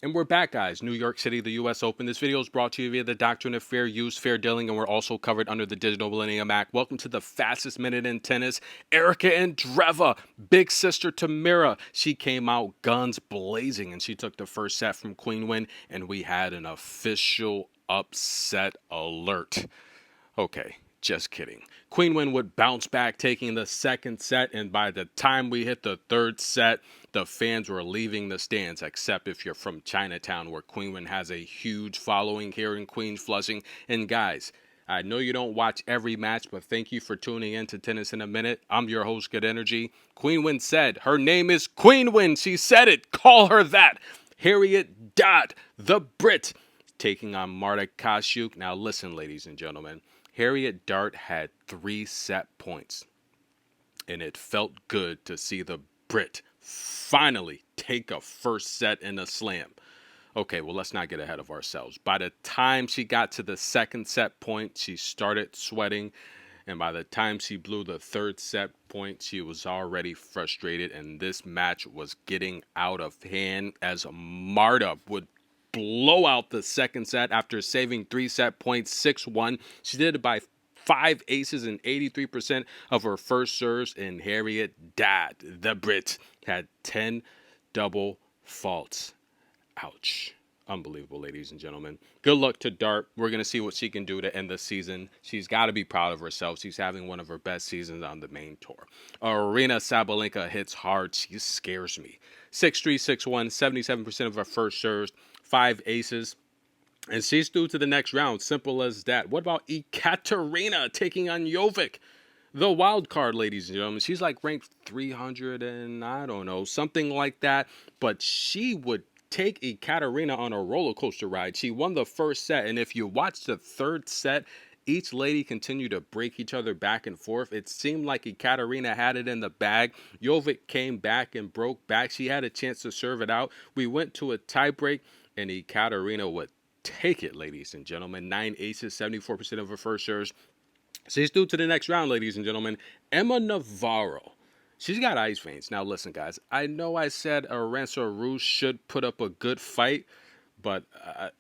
And we're back, guys. New York City, the U.S. Open. This video is brought to you via the Doctrine of Fair Use, Fair Dealing, and we're also covered under the Digital Millennium Act. Welcome to the fastest minute in tennis. Erica Andreeva, big sister Tamira. She came out guns blazing, and she took the first set from Queen Win, and we had an official upset alert. Okay, just kidding. Queen Win would bounce back, taking the second set, and by the time we hit the third set, the fans were leaving the stands, except if you're from Chinatown, where Queen Win has a huge following here in Queens, Flushing. And guys, I know you don't watch every match, but thank you for tuning in to Tennis in a Minute. I'm your host, Good Energy. Queen Win said her name is Queen Win. She said it. Call her that. Harriet Dodd, the Brit, taking on Marta Kashuk. Now listen, ladies and gentlemen. Harriet Dart had 3 set points, and it felt good to see the Brit finally take a first set in a slam. Okay, well, let's not get ahead of ourselves. By the time she got to the second set point, she started sweating, and by the time she blew the third set point, she was already frustrated, and this match was getting out of hand as Marta would blow out the second set after saving 3 set points 6-1. She did it by 5 aces and 83% of her first serves, and Harriet Dodd, the Brit, had 10 double faults. Ouch. Unbelievable, ladies and gentlemen. Good luck to Dart. We're going to see what she can do to end the season. She's got to be proud of herself. She's having one of her best seasons on the main tour. Arena Sabalenka hits hard. She scares me. 6-3, 6-1, 77% of her first serves, 5 aces. And she's through to the next round. Simple as that. What about Ekaterina taking on Jovic? The wild card, ladies and gentlemen. She's like ranked 300 and I don't know, something like that. But she would take Ekaterina on a roller coaster ride. She won the first set. And if you watch the third set, each lady continued to break each other back and forth. It seemed like Ekaterina had it in the bag. Jovic came back and broke back. She had a chance to serve it out. We went to a tiebreak, and Ekaterina would take it, ladies and gentlemen. 9 aces, 74% of her first serves. She's through to the next round, ladies and gentlemen. Emma Navarro. She's got ice veins. Now, listen, guys. I know I said Arancel should put up a good fight, but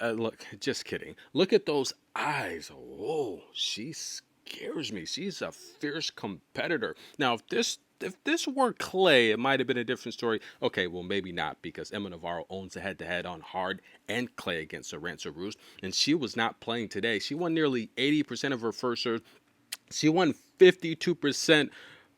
look, just kidding. Look at those eyes. Whoa, she scares me. She's a fierce competitor. Now, if this were clay, it might have been a different story. Okay, well, maybe not, because Emma Navarro owns a head-to-head on hard and clay against Arancel, and she was not playing today. She won nearly 80% of her first serve. She won 52%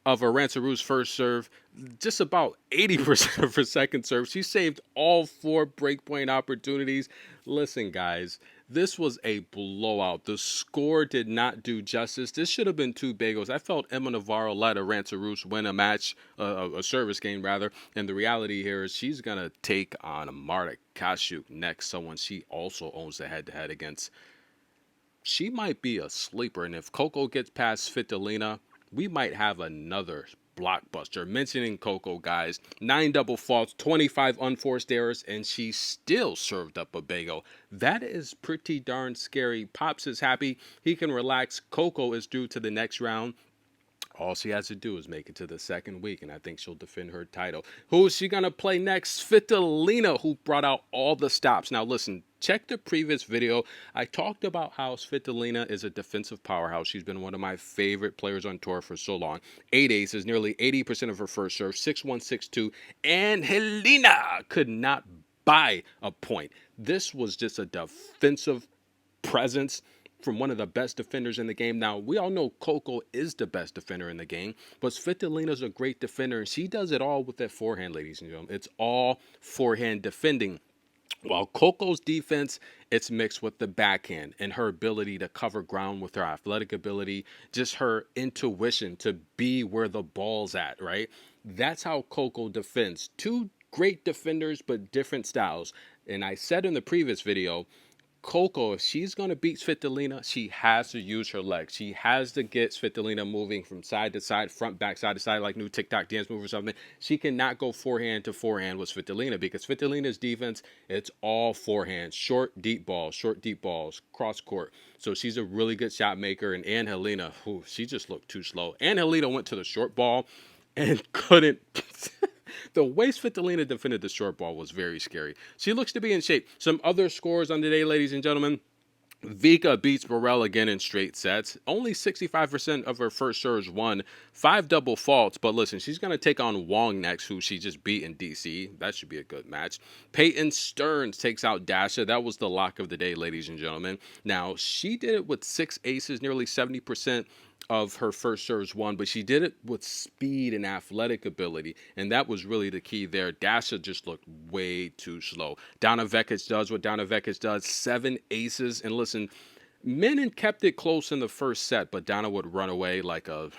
of Arancel first serve, just about 80% of her second serve. She saved all 4 breakpoint opportunities. Listen, guys, this was a blowout. The score did not do justice. This should have been 2 bagels. I felt Emma Navarro let Arancel win a match, a service game rather. And the reality here is she's going to take on Marta Kashuk next, someone she also owns the head-to-head against. She might be a sleeper, and if Coco gets past Svitolina, we might have another blockbuster. Mentioning Coco, guys, 9 double faults, 25 unforced errors, and she still served up a bagel. That is pretty darn scary. Pops is happy. He can relax. Coco is through to the next round. All she has to do is make it to the second week, and I think she'll defend her title. Who is she going to play next? Svitolina, who brought out all the stops. Now, listen, check the previous video. I talked about how Svitolina is a defensive powerhouse. She's been one of my favorite players on tour for so long. 8 aces, nearly 80% of her first serve, 6-1, 6-2, and Elina could not buy a point. This was just a defensive presence from one of the best defenders in the game. Now, we all know Coco is the best defender in the game, but Svitolina's a great defender, and she does it all with that forehand, ladies and gentlemen. It's all forehand defending. While Coco's defense, it's mixed with the backhand and her ability to cover ground with her athletic ability, just her intuition to be where the ball's at, right? That's how Coco defends. 2 great defenders, but different styles. And I said in the previous video, Coco, if she's going to beat Svitolina, she has to use her legs. She has to get Svitolina moving from side to side, front, back, side to side, like new TikTok dance move or something. She cannot go forehand to forehand with Svitolina, because Svitolina's defense, it's all forehand. Short, deep balls, cross court. So she's a really good shot maker. And Helena, she just looked too slow. Helena went to the short ball and couldn't The way Svitolina defended the short ball was very scary. She looks to be in shape. Some other scores on the day, ladies and gentlemen. Vika beats Burrell again in straight sets. Only 65% of her first serves won. 5 double faults, but listen, she's going to take on Wong next, who she just beat in DC. That should be a good match. Peyton Stearns takes out Dasha. That was the lock of the day, ladies and gentlemen. Now, she did it with 6 aces, nearly 70% of her first serves won, but she did it with speed and athletic ability, and that was really the key there. Dasha just looked way too slow. Donna Vekic does what Donna Vekic does, 7 aces, and listen, Menon kept it close in the first set, but Donna would run away like a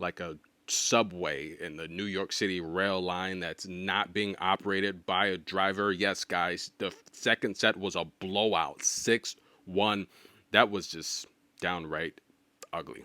like a subway in the New York City rail line that's not being operated by a driver. Yes, guys, the second set was a blowout, 6-1. That was just downright ugly.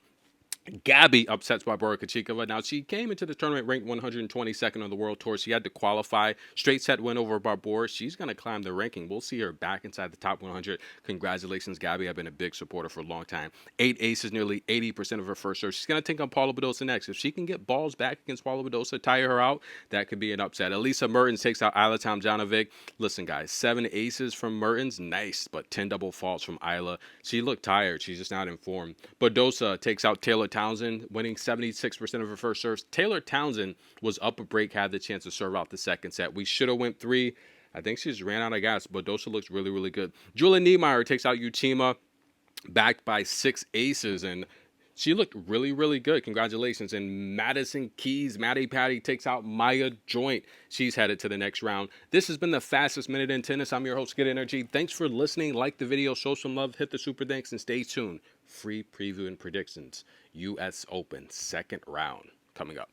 Gabby upsets Barbora Krejcikova. Now, she came into the tournament ranked 122nd on the World Tour. She had to qualify. Straight set win over Barbora. She's going to climb the ranking. We'll see her back inside the top 100. Congratulations, Gabby. I've been a big supporter for a long time. 8 aces, nearly 80% of her first serve. She's going to take on Paula Badosa next. If she can get balls back against Paula Badosa, tire her out, that could be an upset. Elisa Mertens takes out Isla Tomljanovic. Listen, guys, 7 aces from Mertens. Nice, but 10 double faults from Isla. She looked tired. She's just not in form. Badosa takes out Taylor Townsend, winning 76% of her first serves. Taylor Townsend was up a break, had the chance to serve out the second set. We should have went 3. I think she just ran out of gas. Badosa looks really, really good. Julia Niemeyer takes out Utima, backed by 6 aces, and she looked really, really good. Congratulations. And Madison Keys, Maddie Patty takes out Maya Joint. She's headed to the next round. This has been the fastest minute in tennis. I'm your host, Good Energy. Thanks for listening. Like the video, show some love, hit the super thanks, and stay tuned. Free preview and predictions. U.S. Open, second round, coming up.